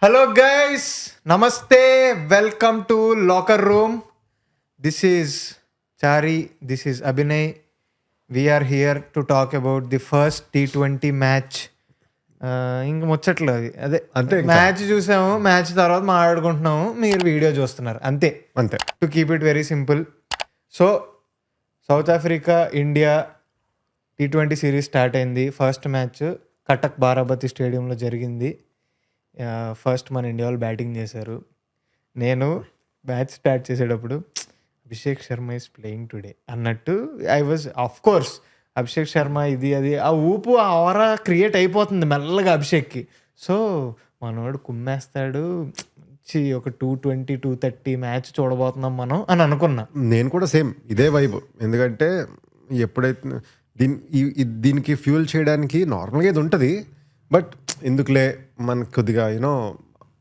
Hello guys, Namaste, welcome to Locker Room. This is Chari, this is Abhinay. We are here to talk about the first T20 match. ఇంక ముచ్చట్లు అవి అంతే match చూసాము, match తర్వాత మాట్లాడుకుంటున్నాము, మీరు video చూస్తున్నారు అంతే. To keep it very simple. So south Africa India T20 series start అయింది. ఫస్ట్ మ్యాచ్ కటక్ బారాబతి స్టేడియంలో జరిగింది. ఫస్ట్ మన ఇండియా వాళ్ళు బ్యాటింగ్ చేశారు. నేను మ్యాచ్ స్టార్ట్ చేసేటప్పుడు Abhishek Sharma is playing today అన్నట్టు I was of course Abhishek Sharma ఇది అది ఆ ఊపు ఆ ఆరా క్రియేట్ అయిపోతుంది మెల్లగా అభిషేక్కి. సో మనోడు కుమ్మేస్తాడు, ఒక 220 230 మ్యాచ్ చూడబోతున్నాం మనం అని అనుకున్నా. నేను కూడా సేమ్ ఇదే వైబ్. ఎందుకంటే ఎప్పుడైతే దీనికి ఫ్యూల్ చేయడానికి నార్మల్గా ఇది ఉంటుంది, బట్ ఎందుకులే మనకు కొద్దిగా యూనో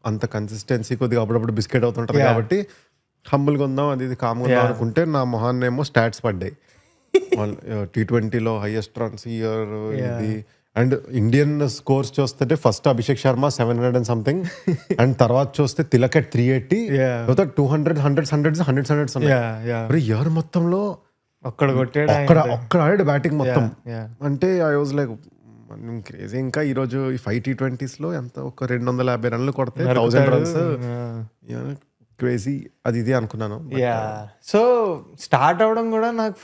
అంత కన్సిస్టెన్సీ కొద్దిగా అప్పుడప్పుడు బిస్కెట్ అవుతుంటుంది కాబట్టి హంబుల్గా ఉందాం, అది ఇది కామ్గా ఉందాం అనుకుంటే నా మొహాన్నేమో స్టాట్స్ పడ్డాయి. T20లో హైయెస్ట్ రన్స్ ఇయర్ ఇది. అండ్ ఇండియన్ స్కోర్స్ చూస్తుంటే first Abhishek Sharma 700 and something, and తర్వాత చూస్తే తిలక్ at 380, 200 100s ఇయర్ మొత్తంలో ఒక్కడ ఆడాడు బ్యాటింగ్ మొత్తం. అంటే ఐ వాజ్ లైక్ క్రేజీ. ఇంకా ఈరోజు ఈ 5 T20sలో ఎంత ఒక 250 రన్లు కొడితే 1000 runs, క్రేజీ అది ఇది అనుకున్నాను. సో స్టార్ట్ అవ్వడం కూడా నాకు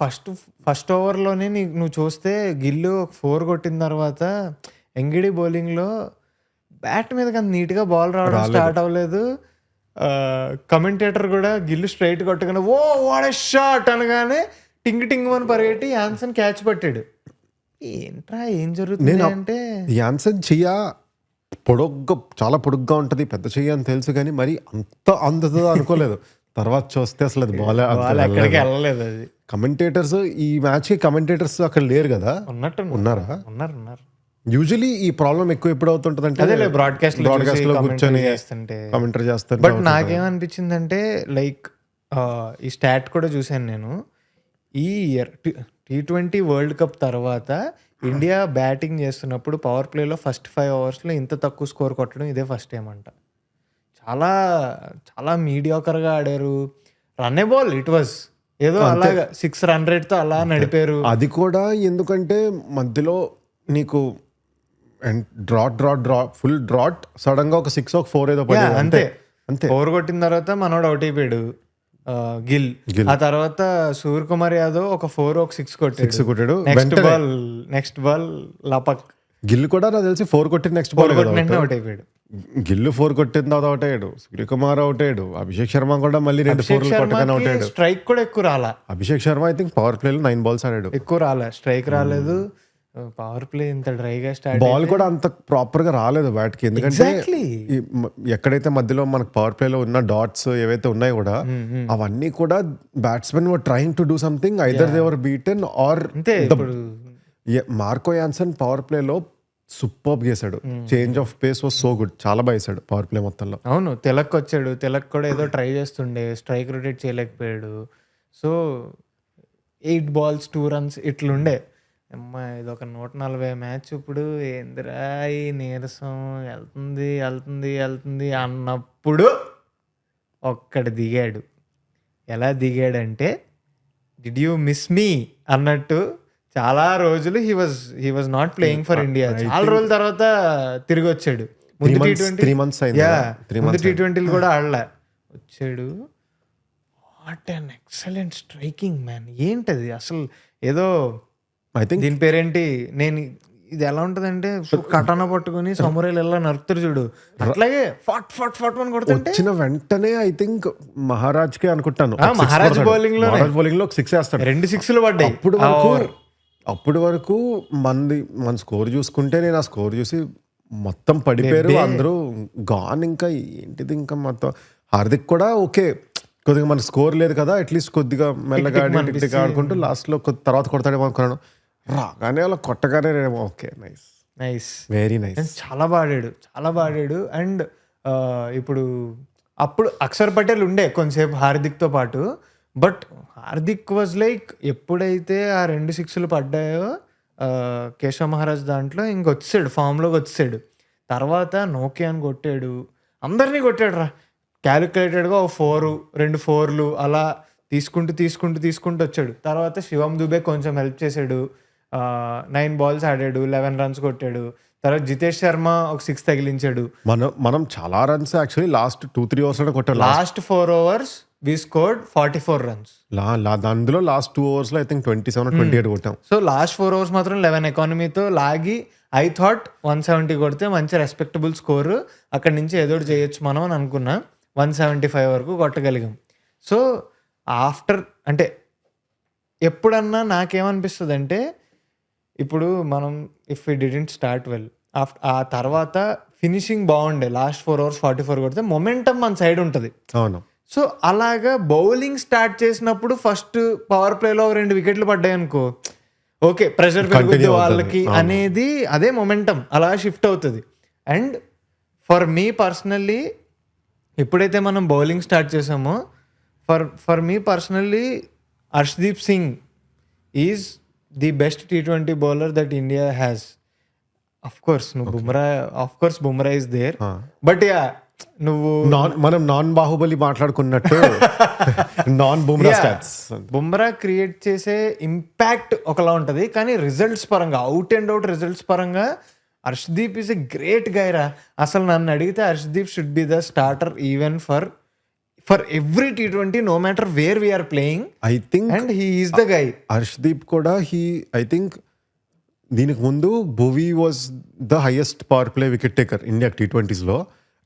ఫస్ట్ ఓవర్లోనే నువ్వు చూస్తే గిల్లు 4 కొట్టిన తర్వాత ఎంగిడి బౌలింగ్లో బ్యాట్ మీద కానీ నీట్గా బాల్ రావడం స్టార్ట్ అవ్వలేదు. కమెంటేటర్ కూడా గిల్లు స్ట్రైట్ కొట్టగానే ఓ వాట్ ఎ షాట్ అనగానే టింగ్ టింగ్ అని పరిగెట్టి యాన్సన్ క్యాచ్ పట్టాడు. ఏంట్రా ఏం జరుగుతుంది అంటే యాన్సన్ చెయ్య చాలా పొడుగ్గా ఉంటుంది, పెద్ద చెయ్య అని తెలుసు, కానీ మరి అంత అందుతుందో అనుకోలేదు. తర్వాత చూస్తే అసలు అది బాల్ ఎక్కడికి వెళ్ళలేదు. అది కమెంటేటర్స్ ఈ మ్యాచ్ కి కమెంటేటర్స్ అక్కడ లేరు కదా, ఉన్నారా? ఉన్నారు. యూజువలీ ఈ ప్రాబ్లం ఎక్కువ ఎప్పుడు అవుతుంటది అంటే బ్రాడ్కాస్ట్ లో కూర్చొని కమెంటరీ చేస్తారు. బట్ నాకేమనిపించిందంటే లైక్ ఈ స్టాట్ కూడా చూసాను నేను. ఈ ఇయర్ T20 వరల్డ్ కప్ తర్వాత ఇండియా బ్యాటింగ్ చేస్తున్నప్పుడు పవర్ ప్లేలో ఫస్ట్ 5 ఓవర్స్లో ఇంత తక్కువ స్కోర్ కొట్టడం ఇదే ఫస్ట్ టైం అంట. చాలా చాలా మీడియాకర్గా ఆడారు. రన్నే బాల్ ఇట్ వాజ్ ఏదో అలాగా 6 run rateతో అలా నడిపారు. అది కూడా ఎందుకంటే మధ్యలో నీకు డ్రాట్ ఫుల్ డ్రాట్, సడన్ గా ఒక 6 or 4 ఏదో పడింది అంతే. 4 కొట్టిన తర్వాత మనోడు అవుట్ అయిపోయాడు గిల్. ఆ తర్వాత సూర్యకుమార్ యాదవ్ ఒక 4 ఒక 6 కొట్టాడు. Next ball లపక్. గిల్ కూడా నాకు తెలిసి 4 కొట్టి నెక్స్ట్ బాల్ అవుట్ అయిపోయాడు. గిల్లు 4 కొట్టిన తర్వాత అవుట్ అయ్యాడు, సూర్యకుమార్ అవుట్ అయ్యాడు, అభిషేక్ శర్మ కూడా మళ్ళీ 2 4 కొట్టగానే అవుట్ అయ్యాడు. స్ట్రైక్ కూడా ఎక్కువ రాలా. Abhishek Sharma I think power ప్లేలో 9 balls ఆడాడు, ఎక్కువ రాలే, స్ట్రైక్ రాలేదు. పవర్ ప్లే ఇంత డ్రైగా స్టార్ట్, బాల్ కూడా అంత ప్రాపర్ గా రాలేదు బ్యాట్ కి. ఎందుకంటే ఎక్కడైతే మధ్యలో మనకు పవర్ ప్లేలో ఉన్న డాట్స్ ఏవైతే ఉన్నాయో కూడా అవన్నీ కూడా batsmen were trying to do something, either they were beaten or. Marco Jansen power ప్లేలో సూపర్ చేశాడు. Change of pace was so good, చాలా బాగా వేసాడు పవర్ ప్లే మొత్తంలో. అవును, తిలక్ వచ్చాడు, తిలక్ కూడా ఏదో ట్రై చేస్తుండే, స్ట్రైక్ రొటేట్ చేయలేకపోయాడు. So 8 balls 2 runs ఇట్లుండే. అమ్మా ఇది ఒక 140 మ్యాచ్. ఇప్పుడు ఏందిరా ఈ నీరసం, వెళ్తుంది అన్నప్పుడు ఒక్కడు దిగాడు. ఎలా దిగాడంటే డిడ్ యూ మిస్ మీ అన్నట్టు. చాలా రోజులు he was not playing for India. చాలా రోజుల తర్వాత తిరిగి వచ్చాడు. ముందు T20 కూడా ఆడలే, వచ్చాడు. What an excellent striking man. ఏంటది అసలు, ఏదో ఐ థింక్ దీని పేరేంటి, నేను ఇది ఎలా ఉంటదంటే కటానా పట్టుకుని సమురాయిలు ఎలా నరుకుతారు చూడు, అట్లాగే ఫాట్ అని కొడుతుంటే వచ్చిన వెంటనే ఐ థింక్ మహారాజ్ కే అనుకుంటాను, మహారాజ్ బౌలింగ్ లో 6 వేస్తాడు, 2 6లు పడ్డాయి. అప్పుడు వరకు మన స్కోర్ చూసుకుంటే నేను ఆ స్కోర్ చూసి మొత్తం పడిపోయారు అందరూ గాన్. ఇంకా ఏంటిది, ఇంకా మొత్తం హార్దిక్ కూడా ఓకే, కొద్దిగా మన స్కోర్ లేదు కదా, అట్లీస్ట్ కొద్దిగా మెల్లగా ఆడుకుంటూ లాస్ట్ లో తర్వాత కొడతాడేమో అనుకున్నాను. రాగానే అలా కొట్టగానే ఓకే నైస్ వెరీ నైస్. చాలా బాడాడు. అండ్ ఇప్పుడు అప్పుడు అక్షర్ పటేల్ ఉండే కొంతసేపు హార్దిక్తో పాటు. బట్ హార్దిక్ వాజ్ లైక్, ఎప్పుడైతే ఆ 2 6లు పడ్డాయో కేశవ్ మహారాజ్ దాంట్లో ఇంకొచ్చాడు, ఫామ్లోకి వచ్చాడు. తర్వాత నోకియా అని కొట్టాడు. అందరినీ కొట్టాడు రా. క్యాలిక్యులేటెడ్గా 2 4లు అలా తీసుకుంటూ వచ్చాడు. తర్వాత శివం దుబే కొంచెం హెల్ప్ చేశాడు. 9 balls ఆడాడు, 11 runs కొట్టాడు. తర్వాత జితేష్ శర్మ ఒక 6 తగిలించాడు. మనం చాలా రన్స్ యాక్చువల్లీ లాస్ట్ 2-3 overs లో కొట్టారు. లాస్ట్ 4 overs వి స్కోర్డ్ 44 runs. అందులో లాస్ట్ 2 overs లో ఐ థింక్ 27-28 కొట్టాం. సో లాస్ట్ 4 overs మాత్రం 11 ఎకానమీతో లాగి ఐ థాట్ 170 కొడితే మంచి రెస్పెక్టబుల్ స్కోర్, అక్కడి నుంచి ఏదో ఒకటి చేయొచ్చు మనం అని అనుకున్నా. 175 వరకు కొట్టగలిగాం. సో ఆఫ్టర్ అంటే ఎప్పుడన్నా నాకేమనిపిస్తుంది అంటే, ఇప్పుడు మనం if we didn't start well, ఆ తర్వాత ఫినిషింగ్ బాగుండే, లాస్ట్ 4 overs 44 కొడితే మొమెంటమ్ మన సైడ్ ఉంటుంది. అవును. సో అలాగా బౌలింగ్ స్టార్ట్ చేసినప్పుడు ఫస్ట్ పవర్ ప్లేలో 2 వికెట్లు పడ్డాయి అనుకో, ఓకే ప్రెషర్ పెరుగుతుంది వాళ్ళకి అనేది, అదే మొమెంటం అలా షిఫ్ట్ అవుతుంది. అండ్ ఫర్ మీ పర్సనల్లీ ఎప్పుడైతే మనం బౌలింగ్ స్టార్ట్ చేసామో, for me personally Harshdeep Singh is the best T20 bowler that India has. Of course Bumrah is there, but yeah నువ్వు మనం నాన్ బాహుబలి మాట్లాడుకున్నట్టు non Bumrah stats, Bumrah create చేసే ఇంపాక్ట్ ఒకలా ఉంటుంది, కానీ రిజల్ట్స్ పరంగా, అవుట్ అండ్ అవుట్ రిజల్ట్స్ పరంగా హర్షదీప్ ఈస్ ఎ గ్రేట్ గైరా. అసలు నన్ను అడిగితే Harshdeep should be the starter even for every T20 no matter where we are playing. I think and he is the guy. Harshdeep కూడా ఐ థింక్ దీనికి ముందు Bhuvi was the highest power play wicket taker India T20s లో,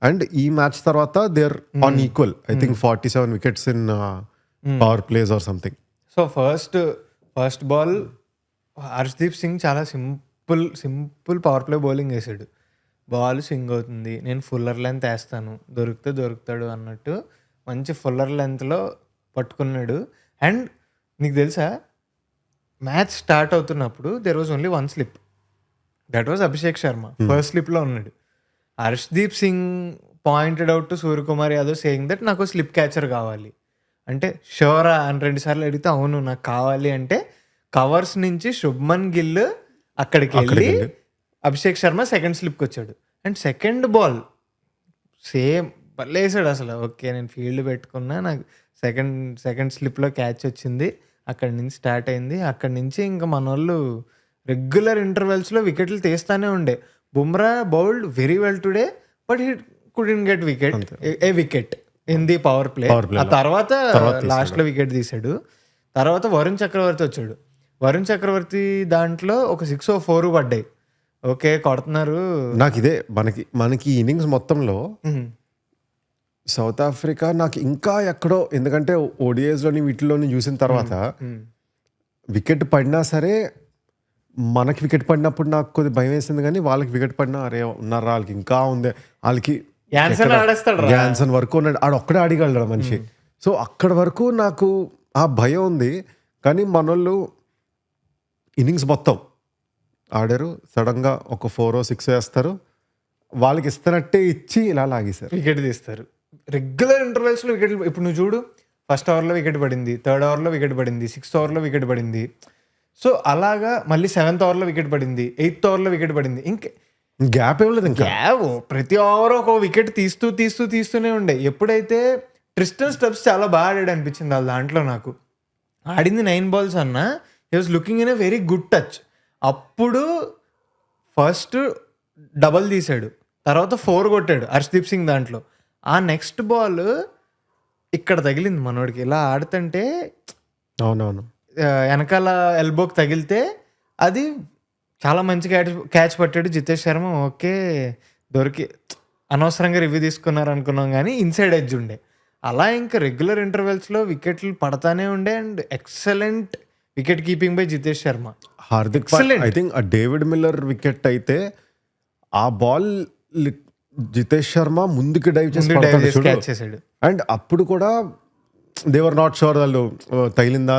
and ఈ match తర్వాత they are on equal. I think 47 wickets in power plays or something. So first ball Harshdeep Singh చాలా simple power play bowling వేసాడు. Ball swing అవుతుంది, నేను fuller length వేస్తాను, దొరుకుతాడు అన్నట్టు మంచి ఫుల్లర్ లెంత్లో పట్టుకున్నాడు. అండ్ నీకు తెలుసా, మ్యాచ్ స్టార్ట్ అవుతున్నప్పుడు there was only 1 slip, that was Abhishek Sharma. First స్లిప్లో ఉన్నాడు. Harshdeep Singh pointed out to Suryakumar Yadav saying that నాకు స్లిప్ క్యాచర్ కావాలి అంటే, షోరా అని 2 సార్లు అడిగితే అవును నాకు కావాలి అంటే, కవర్స్ నుంచి శుభ్మన్ గిల్ అక్కడికి వెళ్ళి అభిషేక్ శర్మ సెకండ్ స్లిప్కి వచ్చాడు. అండ్ సెకండ్ బాల్ సేమ్ భలే వేసాడు అసలు. ఓకే నేను ఫీల్డ్ పెట్టుకున్నా, నాకు సెకండ్ స్లిప్లో క్యాచ్ వచ్చింది, అక్కడి నుంచి స్టార్ట్ అయింది. అక్కడి నుంచి ఇంకా మన వాళ్ళు రెగ్యులర్ ఇంటర్వెల్స్లో వికెట్లు తీస్తానే ఉండే. Bumrah bowled very well today, but he couldn't get wicket in the power play. ఆ తర్వాత లాస్ట్లో వికెట్ తీసాడు. తర్వాత వరుణ్ చక్రవర్తి వచ్చాడు. వరుణ్ చక్రవర్తి దాంట్లో ఒక 6 or 4 పడ్డాయి. ఓకే కొడుతున్నారు. నాకు ఇదే మనకి ఇన్నింగ్స్ మొత్తంలో సౌత్ ఆఫ్రికా నాకు ఇంకా ఎక్కడో, ఎందుకంటే ఓడిఐస్లోని వీటిలోని చూసిన తర్వాత వికెట్ పడినా సరే, మనకి వికెట్ పడినప్పుడు నాకు కొద్ది భయం వేసింది, కానీ వాళ్ళకి వికెట్ పడినా అరే ఉన్నారా వాళ్ళకి ఇంకా ఉంది, వాళ్ళకి యాన్సన్ వరకు ఉన్నాడు, ఆడొక్కడే ఆడిగలడు మనిషి. సో అక్కడ వరకు నాకు ఆ భయం ఉంది. కానీ మనోళ్ళు ఇన్నింగ్స్ మొత్తం ఆడారు, సడన్గా ఒక 4 or 6 వేస్తారు, వాళ్ళకి ఇస్తున్నట్టే ఇచ్చి ఇలా లాగేశారు, వికెట్ తీస్తారు. రెగ్యులర్ ఇంటర్వెల్స్లో వికెట్. ఇప్పుడు నువ్వు చూడు, ఫస్ట్ ఓవర్లో వికెట్ పడింది, థర్డ్ ఓవర్లో వికెట్ పడింది, 6th ఓవర్లో వికెట్ పడింది. సో అలాగా మళ్ళీ 7th ఓవర్లో వికెట్ పడింది, 8th ఓవర్లో వికెట్ పడింది. గ్యాప్ ఇవ్వలేదు, ఇంకా ప్రతి ఓవర్ ఒక వికెట్ తీస్తూనే ఉండే. ఎప్పుడైతే ట్రిస్టన్ స్టబ్స్ చాలా బాగా ఆడాడు అనిపించింది వాళ్ళ దాంట్లో నాకు. ఆడింది 9 balls అన్నా, he was looking in a very good touch. అప్పుడు ఫస్ట్ డబల్ తీసాడు, తర్వాత 4 కొట్టాడు హర్షదీప్ సింగ్ దాంట్లో. ఆ నెక్స్ట్ బాల్ ఇక్కడ తగిలింది మనోడికి. ఇలా ఆడుతుంటే అవునవును వెనకాల ఎల్బోకి తగిలితే అది చాలా మంచి క్యాచ్ పట్టాడు జితేష్ శర్మ. ఓకే దొరికి అనవసరంగా రివ్యూ తీసుకున్నారు అనుకున్నాం, కానీ ఇన్సైడ్ ఎడ్జ్ ఉండే. అలా ఇంకా రెగ్యులర్ ఇంటర్వెల్స్లో వికెట్లు పడతానే ఉండే. And excellent wicket keeping by Jitesh Sharma. Hardik I think ఆ డేవిడ్ మిల్లర్ వికెట్ అయితే ఆ బాల్ జితేష్ శర్మ ముందుకి డైవ్ చేసి క్యాచ్ చేశాడు. అండ్ అప్పుడు కూడా దేవర్ నాట్ షూర్ వాళ్ళు తగిలిందా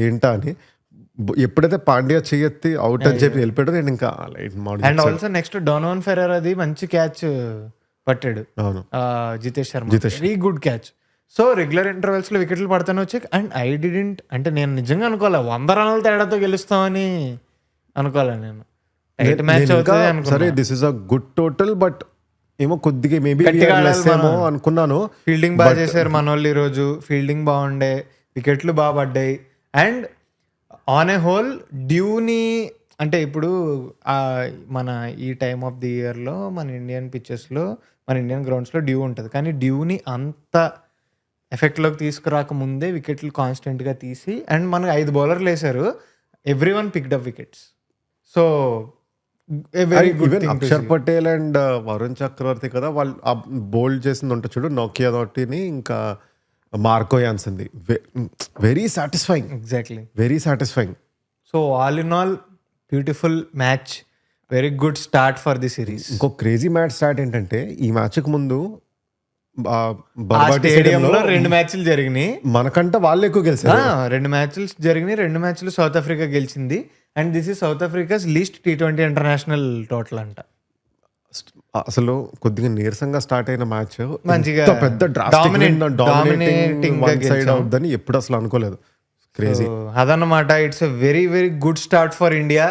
ఏంటా అని. ఎప్పుడైతే పాండ్యా చెయ్యెత్తి అవుట్ అని చెప్పి వెళ్ళిపోయాడు, నేను ఇంకా and also next Donovan Ferrer అది మంచి క్యాచ్ పట్టాడు Jitesh Sharma, very good catch. So regular intervals లో వికెట్లు పడతానే వచ్చాయి. అండ్ ఐ డిడెంట్ అంటే నేను నిజంగా అనుకోలే 100 runs తేడాతో గెలుస్తామని అనుకోలే నేను. టైట్ మ్యాచ్ అవుతుంది అనుకున్నా. సరే this is a good total, but ఏమో కొద్దిగా మేబీ గట్టిగా ఆడాలి ఏమో అనుకున్నాను. ఫీల్డింగ్ బాగా చేశారు మన వాళ్ళు ఈరోజు. ఫీల్డింగ్ బాగుండే, వికెట్లు బాగా పడ్డాయి. అండ్ ఆన్ ఏ హోల్ డ్యూని అంటే ఇప్పుడు మన ఈ టైమ్ ఆఫ్ ది ఇయర్లో మన ఇండియన్ పిచ్చెస్లో, మన ఇండియన్ గ్రౌండ్స్లో డ్యూ ఉంటుంది. కానీ డ్యూని అంత ఎఫెక్ట్లోకి తీసుకురాక ముందే వికెట్లు కాన్స్టెంట్గా తీసి, అండ్ మనకు 5 బౌలర్లు వేశారు. Every one picked up wickets. So very good. Axar Patel and Varun Chakravarthy కదా వాళ్ళు బౌల్డ్ చేసింది ఉంటుంది చూడు, నోకియా తోటిని ఇంకా మార్కో యాన్సన్ది. Very satisfying, exactly very satisfying. So all in all beautiful match, very good start for the series. ఇంకో క్రేజీ మ్యాచ్ స్టార్ట్ ఏంటంటే ఈ మ్యాచ్కి ముందు స్టేడియంలో 2 మ్యాచ్లు జరిగినాయి. మనకంటే వాళ్ళు ఎక్కువ గెలిచారు. 2 మ్యాచ్లు జరిగినాయి. 2 మ్యాచ్లు సౌత్ ఆఫ్రికా గెలిచింది. And this is south Africa's least T20 international total అంట. అసలు కొద్దిగా నీరసంగా స్టార్ట్ అయిన మ్యాచ్ మంచిగా పెద్ద సైడ్ అవుద్దని ఎప్పుడు అసలు అనుకోలేదు. క్రేజీ. అదన్నమాట. It's a very very good start for India.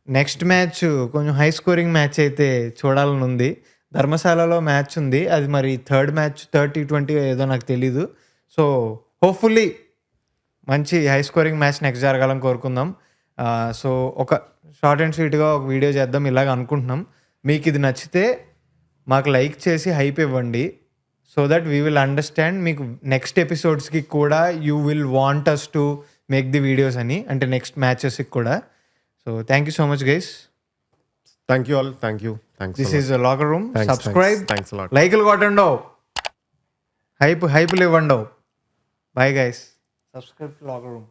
Next match కొంచెం హై స్కోరింగ్ మ్యాచ్ అయితే చూడాలని ఉంది. ధర్మశాలలో మ్యాచ్ ఉంది, అది మరి థర్డ్ T20 ఏదో నాకు తెలీదు. సో హోప్ఫుల్లీ మంచి హై స్కోరింగ్ మ్యాచ్ నెక్స్ట్ జరగాలని కోరుకుందాం. సో ఒక షార్ట్ అండ్ స్వీట్గా ఒక వీడియో చేద్దాం ఇలాగ అనుకుంటున్నాం. మీకు ఇది నచ్చితే మాకు లైక్ చేసి హైప్ ఇవ్వండి. So that we will understand మీకు నెక్స్ట్ ఎపిసోడ్స్కి కూడా you will want us to make the videos అని, అంటే నెక్స్ట్ మ్యాచెస్కి కూడా. So thank you so much guys. Thank you all. Thank you. This is locker room. Subscribe, thanks lot, లైకులు కొట్టండో, హైపులు ఇవ్వండో. Bye guys. Subscribe to locker room.